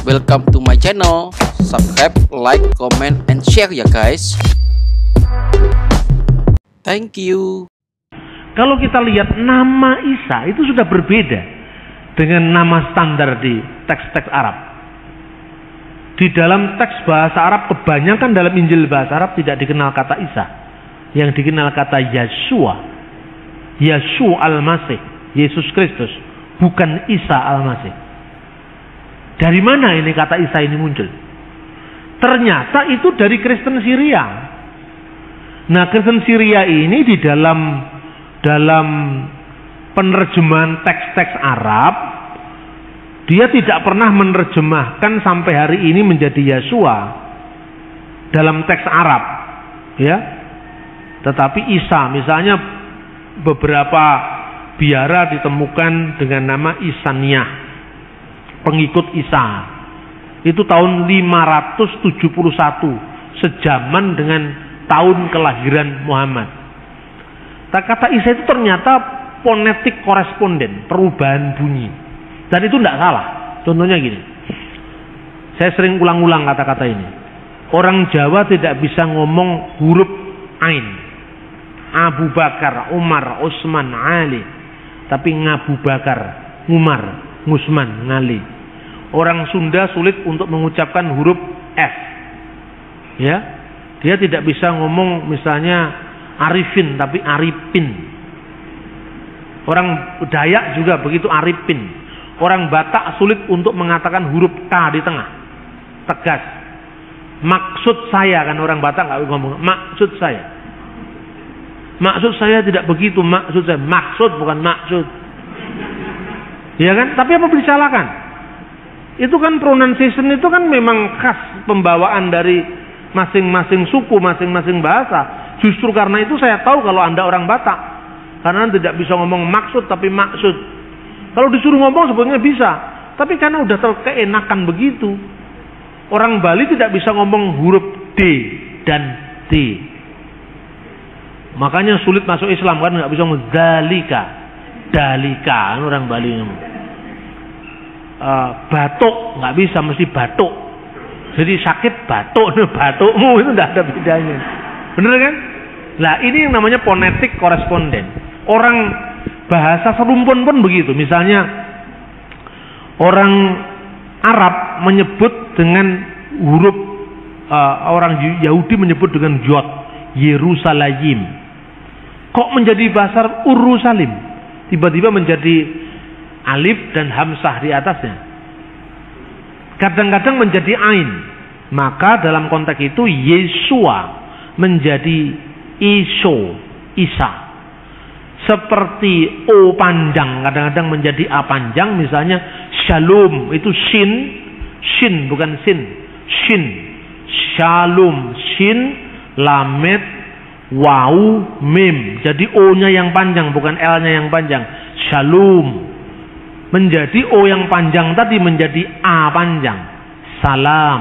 welcome to my channel. Subscribe, like, comment, and share ya guys. Thank you. Kalau kita lihat nama Isa itu sudah berbeda dengan nama standar di teks-teks Arab. Di dalam teks bahasa Arab, kebanyakan dalam Injil bahasa Arab tidak dikenal kata Isa. Yang dikenal kata Yeshua. Yeshua Al-Masih, Yesus Kristus, bukan Isa Al-Masih. Dari mana ini kata Isa ini muncul? Ternyata itu dari Kristen Syria. Nah, Kristen Syria ini di dalam penerjemahan teks-teks Arab, dia tidak pernah menerjemahkan sampai hari ini menjadi Yeshua dalam teks Arab, ya. Tetapi Isa, misalnya beberapa biara ditemukan dengan nama Isaniyah, pengikut Isa. Itu tahun 571, sejaman dengan tahun kelahiran Muhammad. Kata Isa itu ternyata fonetik koresponden, perubahan bunyi. Dan itu tidak salah. Contohnya gini, saya sering ulang-ulang kata-kata ini. Orang Jawa tidak bisa ngomong huruf Ain, Abu Bakar, Umar, Utsman, Ali, tapi Ngabu Bakar, Umar, Ngusman, Ngali. Orang Sunda sulit untuk mengucapkan huruf F, ya. Dia tidak bisa ngomong misalnya Arifin tapi Aripin. Orang Dayak juga begitu, Aripin. Orang Batak sulit untuk mengatakan huruf K di tengah, tegas. Maksud saya, kan orang Batak nggak ngomong maksud saya. Maksud saya tidak begitu, maksud saya. Maksud bukan maksud. Ya kan? Tapi apa disalahkan? Itu kan pronunciation itu kan memang khas pembawaan dari masing-masing suku, masing-masing bahasa. Justru karena itu saya tahu kalau Anda orang Batak, karena tidak bisa ngomong maksud tapi maksud. Kalau disuruh ngomong sebetulnya bisa, tapi karena udah terkeenakan begitu. Orang Bali tidak bisa ngomong huruf D dan D. Makanya sulit masuk Islam, kan nggak bisa ngomong dalika, dalika, kan orang Bali ngomong. Batuk nggak bisa, mesti batuk. Jadi sakit batuk, batukmu itu tidak ada bedanya. Bener kan? Nah, ini yang namanya fonetik koresponden. Orang bahasa serumpun pun begitu. Misalnya orang Arab menyebut dengan huruf, orang Yahudi menyebut dengan Yod, Yerusalem. Kok menjadi bahasa Urusalim? Tiba-tiba menjadi alif dan hamzah di atasnya. Kadang-kadang menjadi ain. Maka dalam konteks itu Yeshua menjadi Isa. Seperti O panjang kadang-kadang menjadi A panjang. Misalnya Shalom itu Shin bukan Sin. Shin, Shalom, Shin, Lamed, Waw, Mim. Jadi O-nya yang panjang bukan L-nya yang panjang. Shalom. Menjadi O yang panjang tadi menjadi A panjang. Salam.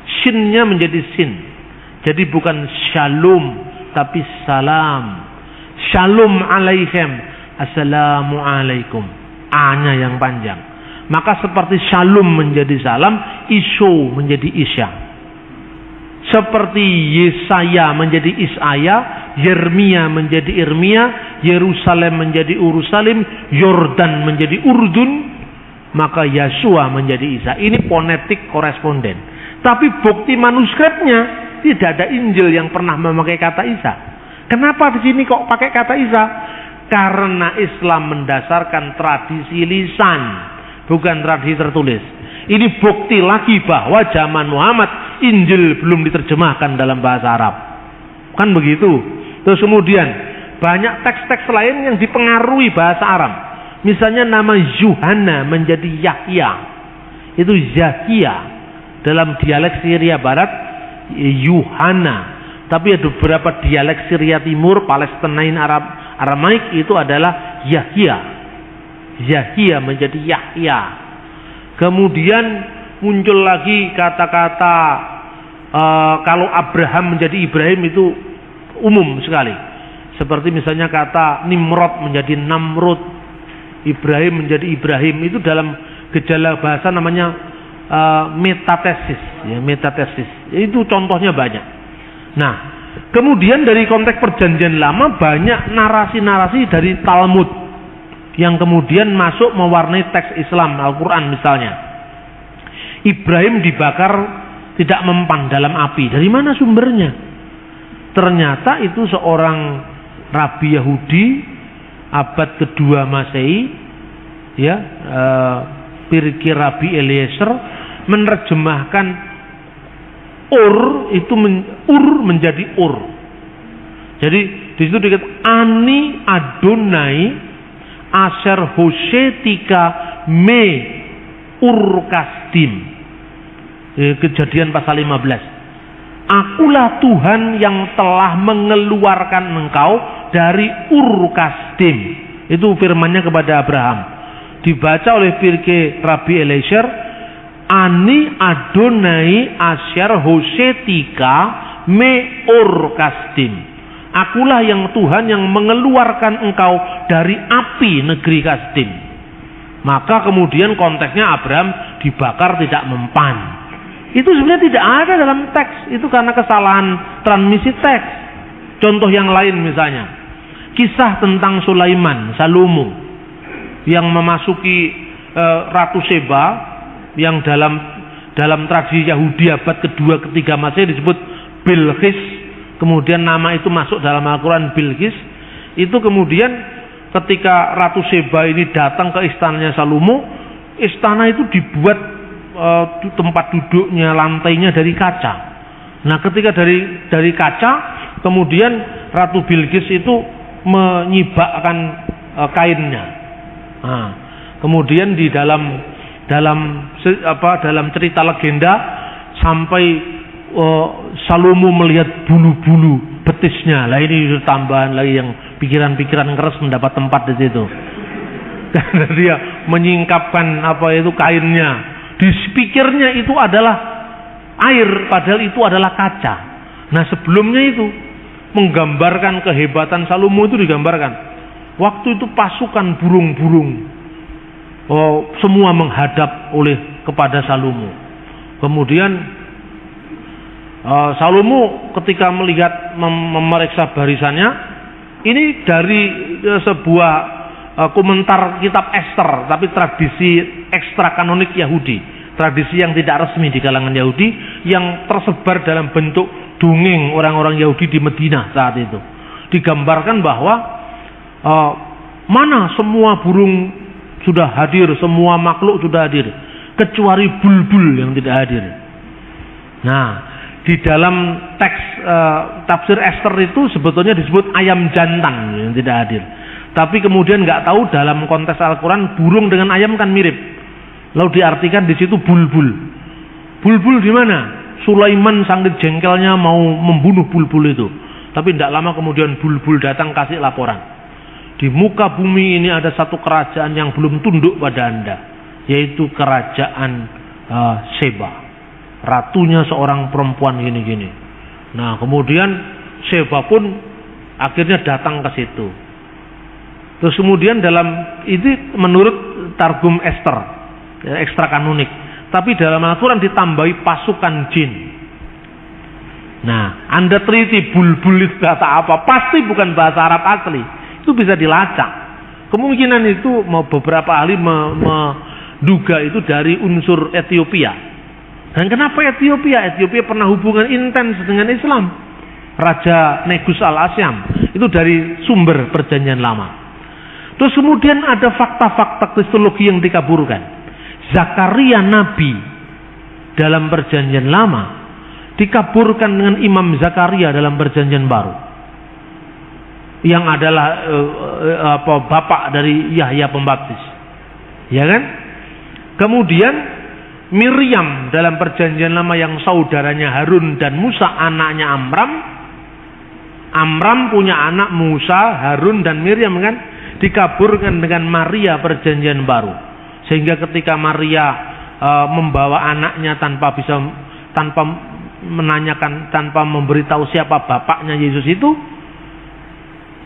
Shin-nya menjadi Sin. Jadi bukan Shalom tapi Salam. Shalom alaikum, Assalamu alaikum. A-nya yang panjang. Maka seperti Shalom menjadi Salam, Iso menjadi Isya. Seperti Yesaya menjadi Isaya, Yeremia menjadi Irmia, Yerusalem menjadi Urusalim, Yordan menjadi Urdun, maka Yeshua menjadi Isa. Ini fonetik koresponden. Tapi bukti manuskripnya tidak ada Injil yang pernah memakai kata Isa. Kenapa di sini kok pakai kata Isa? Karena Islam mendasarkan tradisi lisan, bukan tradisi tertulis. Ini bukti lagi bahwa zaman Muhammad Injil belum diterjemahkan dalam bahasa Arab. Kan begitu. Terus kemudian banyak teks-teks lain yang dipengaruhi bahasa Arab. Misalnya nama Yuhanna menjadi Yahya. Itu Yahya. Dalam dialek Syria Barat Yuhanna. Tapi ada beberapa dialek Syria Timur, Palestinain, Aramaik itu adalah Yahya. Yahya menjadi Yahya. Kemudian muncul lagi kata-kata kalau Abraham menjadi Ibrahim itu umum sekali. Seperti misalnya kata Nimrod menjadi Namrud, Ibrahim menjadi Ibrahim. Itu dalam gejala bahasa namanya metatesis, ya, metatesis. Itu contohnya banyak. Nah, kemudian dari konteks perjanjian lama banyak narasi-narasi dari Talmud yang kemudian masuk mewarnai teks Islam, Al-Quran misalnya. Ibrahim dibakar tidak mempan dalam api. Dari mana sumbernya? Ternyata itu seorang rabi Yahudi abad kedua Masehi, ya, Pirkei Rabi Eliezer menerjemahkan Ur itu Ur menjadi Ur. Jadi di situ dikatakan Ani Adonai Asher Hosetika Me Ur Kasdim. Kejadian pasal 15. Akulah Tuhan yang telah mengeluarkan engkau dari Ur Kasdim. Itu firmannya kepada Abraham. Dibaca oleh Pirkei Rabi Eliezer, Ani Adonai Asher Hosetika Me Ur Kasdim. Akulah yang Tuhan yang mengeluarkan engkau dari api negeri Kasdim. Maka kemudian konteksnya Abraham dibakar tidak mempan. Itu sebenarnya tidak ada dalam teks. Itu karena kesalahan transmisi teks. Contoh yang lain misalnya, kisah tentang Sulaiman, Salomo, yang memasuki Ratu Seba, yang dalam tradisi Yahudi abad kedua ketiga Masehi disebut Bilqis. Kemudian nama itu masuk dalam Al-Quran Bilqis. Itu kemudian ketika Ratu Seba ini datang ke istananya Salomo, istana itu dibuat tempat duduknya, lantainya dari kaca. Nah, ketika dari kaca, kemudian Ratu Bilqis itu menyibakkan kainnya. Nah, kemudian di dalam cerita legenda sampai Salomo melihat bulu-bulu betisnya. Lah ini tambahan lagi yang pikiran-pikiran keras mendapat tempat di situ. Karena dia menyingkapkan kainnya. Di pikirnya itu adalah air, padahal itu adalah kaca. Nah, sebelumnya itu menggambarkan kehebatan Salomo itu digambarkan. Waktu itu pasukan burung-burung semua menghadap kepada Salomo. Kemudian Salomo ketika melihat memeriksa barisannya, ini dari sebuah komentar kitab Ester, tapi tradisi ekstra kanonik Yahudi, tradisi yang tidak resmi di kalangan Yahudi, yang tersebar dalam bentuk dongeng orang-orang Yahudi di Madinah saat itu. Digambarkan bahwa mana semua burung sudah hadir, semua makhluk sudah hadir, kecuali bulbul yang tidak hadir. Nah, di dalam teks tafsir Ester itu sebetulnya disebut ayam jantan yang tidak hadir. Tapi kemudian nggak tahu dalam konteks Al-Quran burung dengan ayam kan mirip. Lalu diartikan di situ bulbul. Bulbul di mana? Sulaiman sangat jengkelnya mau membunuh bulbul itu. Tapi tidak lama kemudian bulbul datang kasih laporan. Di muka bumi ini ada satu kerajaan yang belum tunduk pada Anda, yaitu kerajaan Seba. Ratunya seorang perempuan gini-gini. Nah, kemudian Seba pun akhirnya datang ke situ. Terus kemudian dalam itu menurut Targum Ester, ya, ekstra kanonik. Tapi dalam Al-Quran ditambahi pasukan jin. Nah, Anda teliti bulbul itu kata apa? Pasti bukan bahasa Arab asli. Itu bisa dilacak. Kemungkinan itu beberapa ahli menduga itu dari unsur Ethiopia. Dan kenapa Ethiopia? Ethiopia pernah hubungan intens dengan Islam. Raja Negus al-Asyam itu dari sumber perjanjian lama. Terus kemudian ada fakta-fakta kristologi yang dikaburkan. Zakaria Nabi dalam perjanjian lama dikaburkan dengan Imam Zakaria dalam perjanjian baru, yang adalah bapak dari Yahya Pembaptis, ya kan? Kemudian Miriam dalam perjanjian lama yang saudaranya Harun dan Musa, anaknya Amram. Amram punya anak Musa, Harun dan Miriam kan? Dikaburkan dengan Maria perjanjian baru, sehingga ketika Maria membawa anaknya tanpa menanyakan, tanpa memberitahu siapa bapaknya Yesus itu,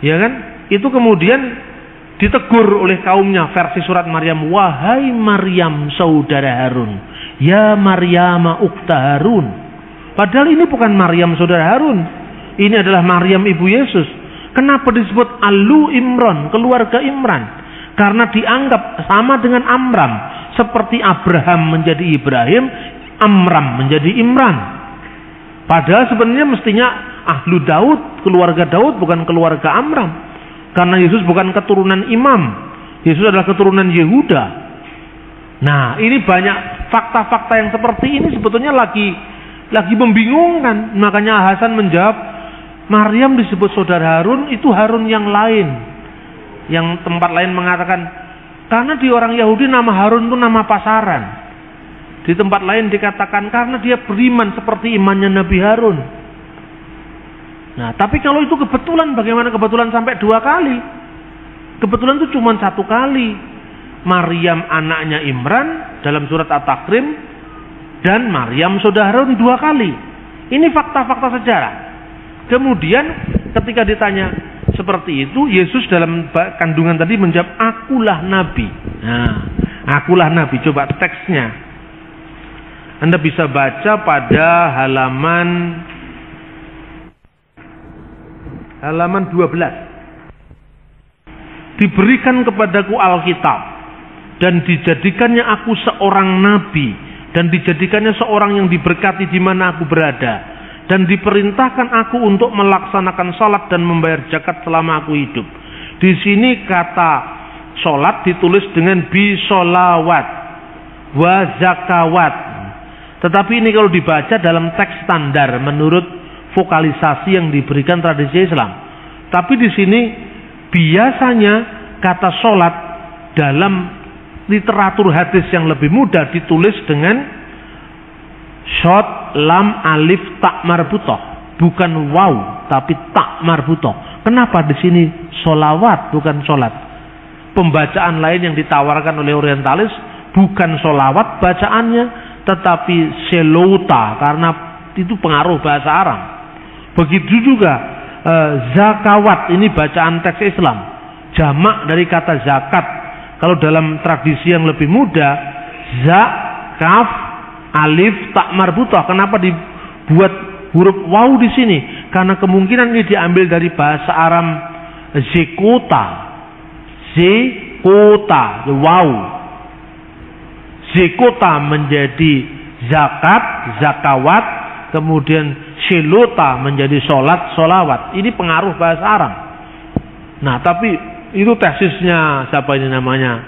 ya kan? Itu kemudian ditegur oleh kaumnya, versi surat Maryam, wahai Maryam saudara Harun, ya Maryam ukhta Harun. Padahal ini bukan Maryam saudara Harun. Ini adalah Maryam ibu Yesus. Kenapa disebut Alu Imran, keluarga Imran? Karena dianggap sama dengan Amram. Seperti Abraham menjadi Ibrahim, Amram menjadi Imran. Padahal sebenarnya mestinya Ahlu Daud, keluarga Daud, bukan keluarga Amram. Karena Yesus bukan keturunan imam. Yesus adalah keturunan Yehuda. Nah, ini banyak fakta-fakta yang seperti ini sebetulnya lagi membingungkan. Makanya Hasan menjawab, Maryam disebut saudara Harun, itu Harun yang lain. Yang tempat lain mengatakan, karena di orang Yahudi nama Harun itu nama pasaran. Di tempat lain dikatakan karena dia beriman seperti imannya Nabi Harun. Nah, tapi kalau itu kebetulan, bagaimana kebetulan sampai 2 kali? Kebetulan itu cuma 1 kali. Maryam anaknya Imran dalam surat At-Takrim, dan Maryam saudara Harun 2 kali. Ini fakta-fakta sejarah. Kemudian ketika ditanya seperti itu, Yesus dalam kandungan tadi menjawab, akulah nabi. Nah, akulah nabi. Coba teksnya. Anda bisa baca pada halaman 12. Diberikan kepadaku Alkitab, dan dijadikannya aku seorang nabi, dan dijadikannya seorang yang diberkati di mana aku berada, dan diperintahkan aku untuk melaksanakan salat dan membayar zakat selama aku hidup. Di sini kata salat ditulis dengan bisolawat wa zakawat. Tetapi ini kalau dibaca dalam teks standar menurut vokalisasi yang diberikan tradisi Islam. Tapi di sini biasanya kata salat dalam literatur hadis yang lebih mudah ditulis dengan short lam alif tak marbutoh, bukan waw tapi tak marbutoh. Kenapa di sini solawat bukan solat? Pembacaan lain yang ditawarkan oleh orientalis bukan solawat bacaannya, tetapi selota, karena itu pengaruh bahasa Arab. Begitu juga zakawat, ini bacaan teks Islam, jamak dari kata zakat. Kalau dalam tradisi yang lebih muda, za, kaf, alif, tak marbutah. Kenapa dibuat huruf waw di sini? Karena kemungkinan ini diambil dari bahasa Aram zekota. Zekota, waw. Zekota menjadi zakat, zakawat, kemudian selota menjadi solat, solawat. Ini pengaruh bahasa Arab. Nah, tapi itu tesisnya siapa ini namanya?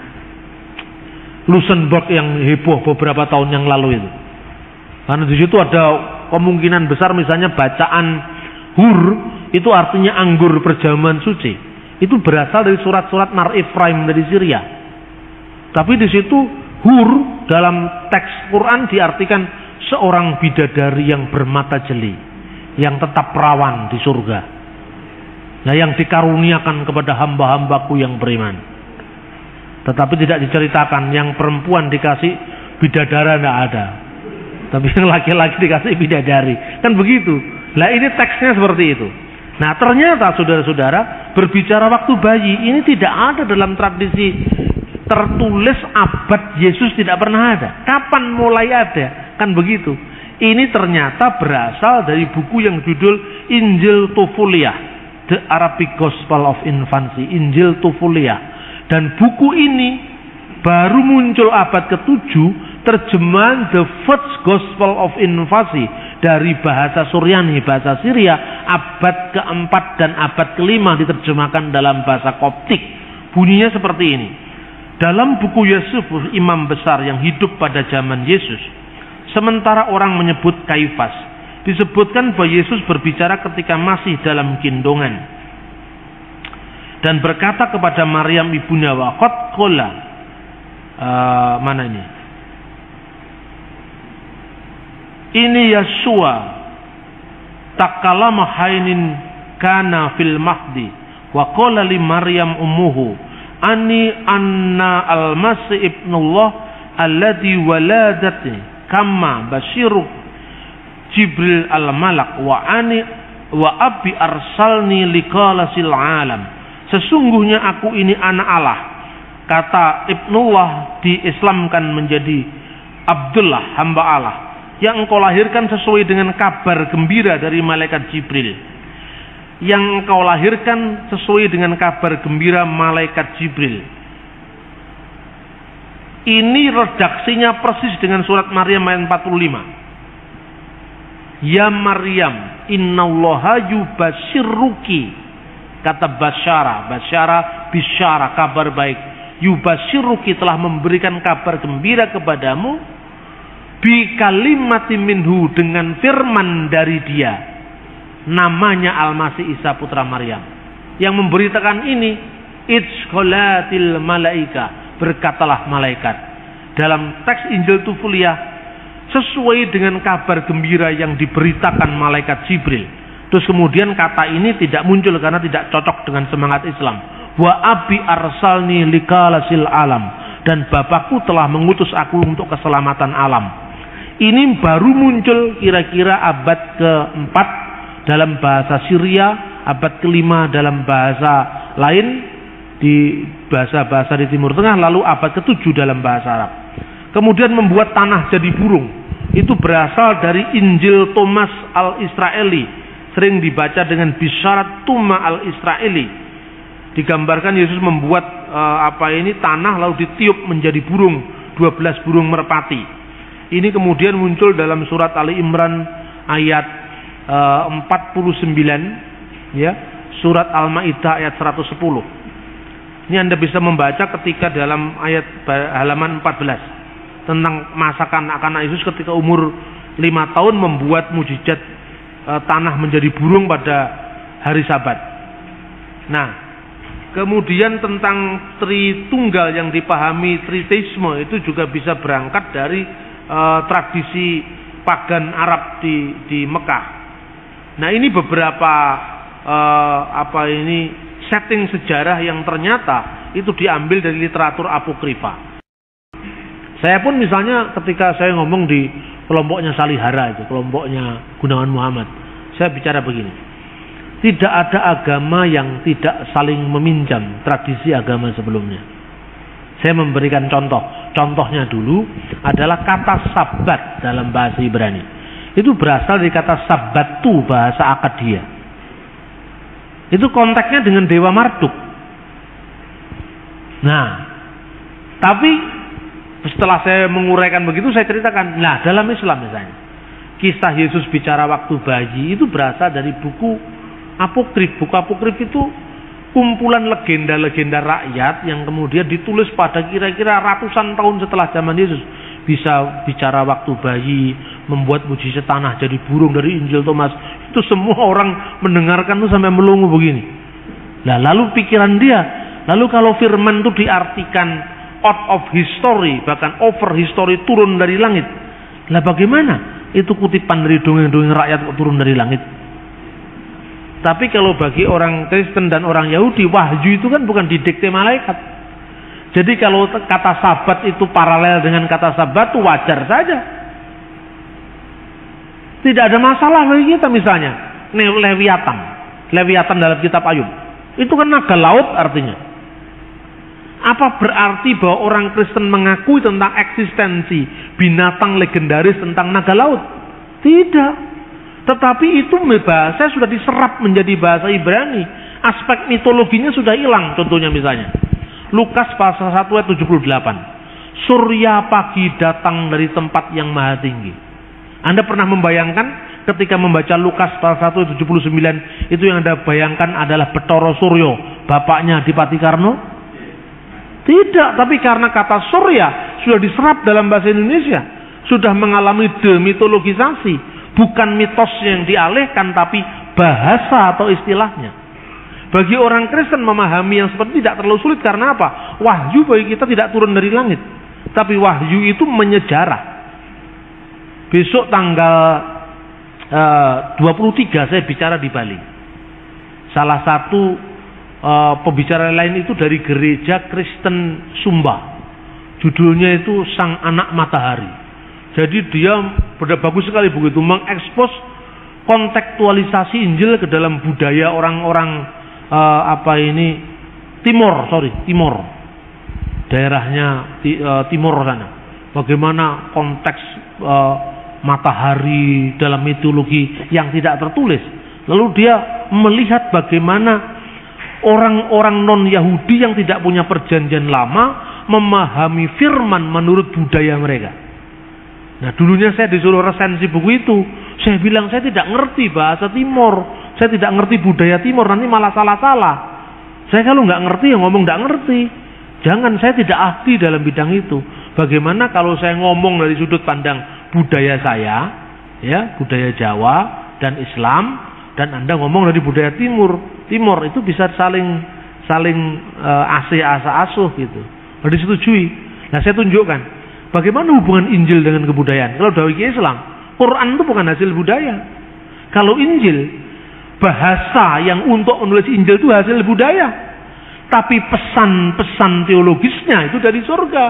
Luxemburg yang heboh beberapa tahun yang lalu itu. Karena di situ ada kemungkinan besar misalnya bacaan hur itu artinya anggur perjamuan suci. Itu berasal dari surat-surat Mar Efraim dari Syria. Tapi di situ hur dalam teks Quran diartikan seorang bidadari yang bermata jeli, yang tetap perawan di surga. Nah, yang dikaruniakan kepada hamba-hambaku yang beriman. Tetapi tidak diceritakan yang perempuan dikasih bidadara, tidak ada. Tapi yang laki-laki dikasih bidadari. Kan begitu. Nah, ini teksnya seperti itu. Nah, ternyata saudara-saudara, berbicara waktu bayi ini tidak ada dalam tradisi tertulis abad Yesus, tidak pernah ada. Kapan mulai ada? Kan begitu. Ini ternyata berasal dari buku yang judul Injil Tufuliah, The Arabic Gospel of Infancy, Injil Tufuliah. Dan buku ini baru muncul abad ke-7, terjemahan The First Gospel of Infancy dari bahasa Suryani, bahasa Syria, abad ke-4 dan abad ke-5 diterjemahkan dalam bahasa Koptik. Bunyinya seperti ini. Dalam buku Yosefus, imam besar yang hidup pada zaman Yesus, sementara orang menyebut Kaifas, disebutkan bahwa Yesus berbicara ketika masih dalam gendongan dan berkata kepada Maryam ibunya, waqad qala, mana ini? Ini Yeshua takallama hainin kana fil mahdi wa qala li Maryam ummuhu ani anna al-masih ibnullah alladhi waladatni kama basyiru Jibril al-Malak wa abi arsalni liqalasil alam. Sesungguhnya aku ini anak Allah. Kata Ibnullah diislamkan menjadi Abdullah, hamba Allah, yang engkau lahirkan sesuai dengan kabar gembira dari malaikat Jibril. Yang engkau lahirkan sesuai dengan kabar gembira malaikat Jibril. Ini redaksinya persis dengan surat Maryam ayat 45. Ya Maryam, innallaha yubashshiruki. Kata basyara, bisyara, kabar baik. Yubashshiruki, telah memberikan kabar gembira kepadamu, bi kalimatin minhu, dengan firman dari dia, namanya Al-Masih Isa putra Maryam. Yang memberitakan ini, idkhalatil malaika, berkatalah malaikat. Dalam teks Injil Tufuliah, sesuai dengan kabar gembira yang diberitakan malaikat Jibril. Terus kemudian kata ini tidak muncul karena tidak cocok dengan semangat Islam. Wa abi arsalni likalasil alam, dan Bapakku telah mengutus aku untuk keselamatan alam. Ini baru muncul kira-kira abad ke-4 dalam bahasa Syria, abad ke-5 dalam bahasa lain di bahasa-bahasa di Timur Tengah, lalu abad ke-7 dalam bahasa Arab. Kemudian membuat tanah jadi burung. Itu berasal dari Injil Thomas al-Israeli, sering dibaca dengan Bisharat Tuma al-Israeli. Digambarkan Yesus membuat tanah lalu ditiup menjadi burung, 12 burung merpati. Ini kemudian muncul dalam surat Ali Imran ayat 49, ya, surat Al-Maidah ayat 110. Ini Anda bisa membaca ketika dalam ayat halaman 14 tentang masa kanak-kanak Yesus ketika umur 5 tahun membuat mujizat tanah menjadi burung pada hari Sabat. Nah, kemudian tentang Tritunggal yang dipahami Tritheisme itu juga bisa berangkat dari tradisi pagan Arab di Mekah. Nah, ini beberapa setting sejarah yang ternyata itu diambil dari literatur apokrifa. Saya pun misalnya ketika saya ngomong di kelompoknya Salihara, itu kelompoknya Gunawan Muhammad, saya bicara begini: tidak ada agama yang tidak saling meminjam tradisi agama sebelumnya. Saya memberikan contoh. Contohnya dulu adalah kata sabat dalam bahasa Ibrani. Itu berasal dari kata sabatu bahasa Akadia. Itu konteksnya dengan Dewa Marduk. Nah, tapi setelah saya menguraikan begitu, saya ceritakan, nah dalam Islam misalnya, kisah Yesus bicara waktu bayi itu berasal dari buku apokrif. Buku apokrif itu kumpulan legenda-legenda rakyat yang kemudian ditulis pada kira-kira ratusan tahun setelah zaman Yesus. Bisa bicara waktu bayi, membuat mujizat tanah jadi burung dari Injil Thomas. Itu semua orang mendengarkan itu sampai melongo begini. Nah, lalu pikiran dia, lalu kalau firman itu diartikan out of history, bahkan over history, turun dari langit. Lah bagaimana? Itu kutipan dari dongeng-dongeng rakyat turun dari langit. Tapi kalau bagi orang Kristen dan orang Yahudi, wahyu itu kan bukan didikte malaikat. Jadi kalau kata sabat itu paralel dengan kata sabat, itu wajar saja. Tidak ada masalah bagi kita. Misalnya Leviathan dalam kitab Ayub, itu kan naga laut artinya. Apa berarti bahwa orang Kristen mengakui tentang eksistensi binatang legendaris tentang naga laut? Tidak. Tetapi itu bahasa sudah diserap menjadi bahasa Ibrani. Aspek mitologinya sudah hilang. Contohnya misalnya Lukas pasal 1 ayat 78. Surya pagi datang dari tempat yang maha tinggi. Anda pernah membayangkan ketika membaca Lukas pasal 1 ayat 79, itu yang Anda bayangkan adalah Betoro Suryo, bapaknya Adipati Karno? Tidak, tapi karena kata surya sudah diserap dalam bahasa Indonesia, sudah mengalami demitologisasi, bukan mitosnya yang dialihkan, tapi bahasa atau istilahnya. Bagi orang Kristen memahami yang seperti tidak terlalu sulit. Karena apa? Wahyu bagi kita tidak turun dari langit, tapi wahyu itu menyejarah. Besok tanggal 23 saya bicara di Bali. Salah satu pembicara lain itu dari gereja Kristen Sumba. Judulnya itu Sang Anak Matahari. Jadi dia bagus sekali begitu mengekspos kontekstualisasi Injil ke dalam budaya orang-orang Timor, daerahnya Timor sana. bagaimana konteks matahari dalam mitologi yang tidak tertulis. Lalu dia melihat bagaimana orang-orang non-Yahudi yang tidak punya perjanjian lama memahami firman menurut budaya mereka. Nah, dulunya saya disuruh resensi buku itu. Saya bilang saya tidak ngerti bahasa Timur, saya tidak ngerti budaya Timur, nanti malah salah-salah. Saya kalau nggak ngerti ya ngomong nggak ngerti. Jangan, saya tidak ahli dalam bidang itu. Bagaimana kalau saya ngomong dari sudut pandang budaya saya, ya, budaya Jawa dan Islam, dan Anda ngomong dari budaya Timur itu bisa saling asuh gitu. Harus disetujui. Nah, saya tunjukkan bagaimana hubungan Injil dengan kebudayaan. Kalau dari Islam, Quran itu bukan hasil budaya. Kalau Injil, bahasa yang untuk menulis Injil itu hasil budaya. Tapi pesan-pesan teologisnya itu dari surga.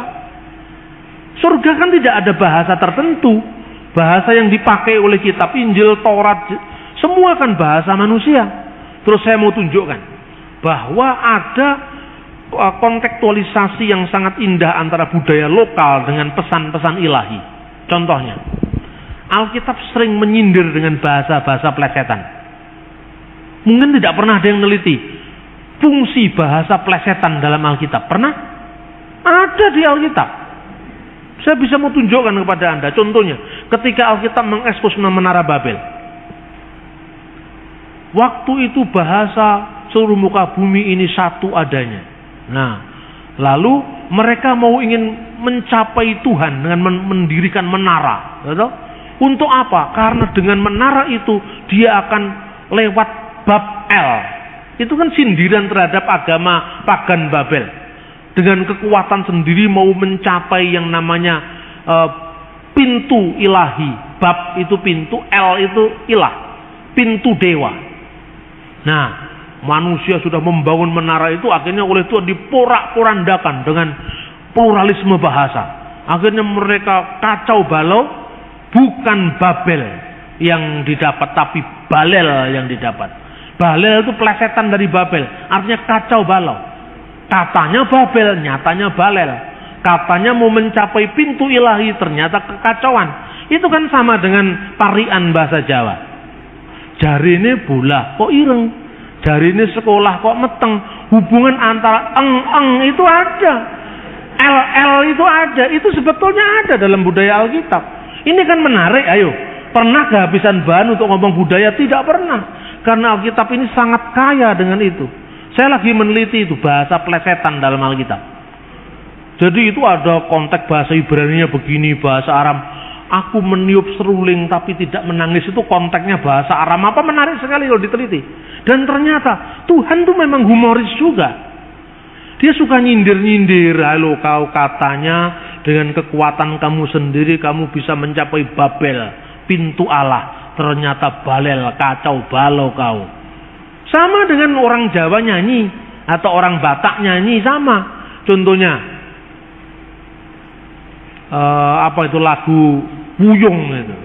Surga kan tidak ada bahasa tertentu. Bahasa yang dipakai oleh kitab Injil, Taurat, semua kan bahasa manusia. Terus saya mau tunjukkan bahwa ada kontekstualisasi yang sangat indah antara budaya lokal dengan pesan-pesan ilahi. Contohnya, Alkitab sering menyindir dengan bahasa-bahasa plesetan. Mungkin tidak pernah ada yang neliti fungsi bahasa plesetan dalam Alkitab. Pernah? Ada di Alkitab. Saya bisa mau tunjukkan kepada Anda. Contohnya, ketika Alkitab mengekspos menara Babel. Waktu itu bahasa seluruh muka bumi ini satu adanya. Nah, lalu mereka mau ingin mencapai Tuhan dengan mendirikan menara. Betul? Untuk apa? Karena dengan menara itu dia akan lewat Babel. Itu kan sindiran terhadap agama pagan Babel. Dengan kekuatan sendiri mau mencapai yang namanya pintu ilahi. Bab itu pintu, El itu ilah. Pintu dewa. Nah, manusia sudah membangun menara itu, akhirnya oleh Tuhan diporak-porandakan dengan pluralisme bahasa. Akhirnya mereka kacau balau, bukan Babel yang didapat, tapi Balel yang didapat. Balel itu plesetan dari Babel, artinya kacau balau. Katanya Babel, nyatanya Balel. Katanya mau mencapai pintu ilahi, ternyata kekacauan. Itu kan sama dengan tarian bahasa Jawa. Jari ini bola kok ireng, jari ini sekolah kok meteng. Hubungan antara eng itu ada, el itu ada, itu sebetulnya ada dalam budaya Alkitab. Ini kan menarik. Ayo, pernah kehabisan bahan untuk ngomong budaya? Tidak pernah. Karena Alkitab ini sangat kaya dengan itu. Saya lagi meneliti itu bahasa plesetan dalam Alkitab. Jadi itu ada konteks bahasa Ibrani-nya begini, bahasa Aram. Aku meniup seruling tapi tidak menangis, itu konteksnya bahasa Aram. Apa menarik sekali kalau diteliti. Dan ternyata Tuhan tuh memang humoris juga. Dia suka nyindir-nyindir. Halo kau, katanya dengan kekuatan kamu sendiri kamu bisa mencapai Babel, pintu Allah. Ternyata Balel, kacau balau kau. Sama dengan orang Jawa nyanyi atau orang Batak nyanyi, sama. Contohnya apa itu lagu Wuyung itu.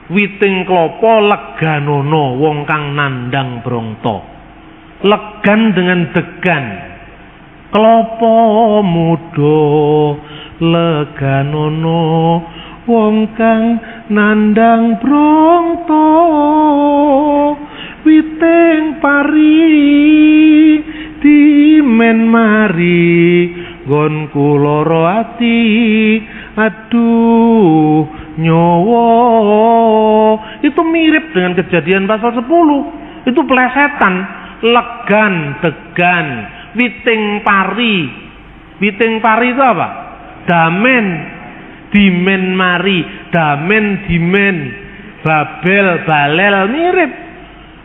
Witing klopo leganono wong kang nandang brongto. Legan dengan degan. Klopo mudo leganono wong kang nandang brongto. Witing pari dimen mari nggonku loro ati, aduh nyowo. Itu mirip dengan Kejadian pasal 10. Itu plesetan. Legan, degan, witing pari. Witing pari itu apa? Damen, dimen mari, damen dimen, Babel, Balel, mirip.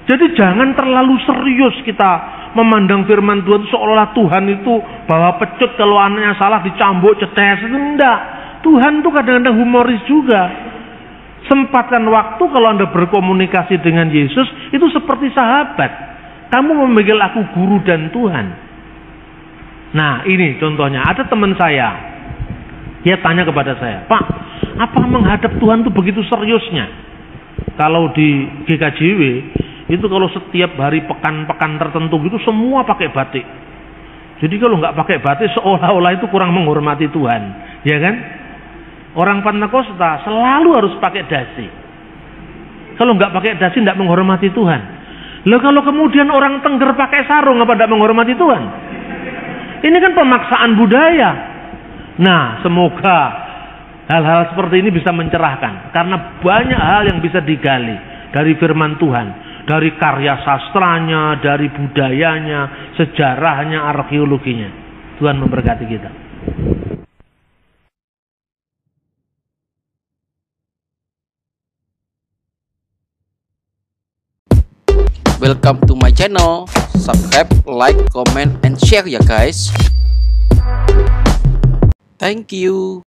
Jadi jangan terlalu serius kita memandang firman Tuhan seolah-olah Tuhan itu bawa pecut, kalau anaknya salah dicambuk cetes. Itu enggak. Tuhan itu kadang-kadang humoris juga. Sempatkan waktu kalau Anda berkomunikasi dengan Yesus, itu seperti sahabat. Kamu memanggil aku guru dan Tuhan. Nah, ini contohnya. Ada teman saya, dia tanya kepada saya, Pak, apa menghadap Tuhan itu begitu seriusnya? Kalau di GKJW, itu kalau setiap hari pekan-pekan tertentu gitu semua pakai batik. Jadi kalau nggak pakai batik seolah-olah itu kurang menghormati Tuhan, ya kan? Orang Pentakosta selalu harus pakai dasi. Kalau nggak pakai dasi nggak menghormati Tuhan. Loh, kalau kemudian orang Tengger pakai sarung, apa nggak menghormati Tuhan? Ini kan pemaksaan budaya. Nah, semoga hal-hal seperti ini bisa mencerahkan, karena banyak hal yang bisa digali dari firman Tuhan, dari karya sastranya, dari budayanya, sejarahnya, arkeologinya. Tuhan memberkati kita. Welcome to my channel. Subscribe, like, comment, and share ya guys. Thank you.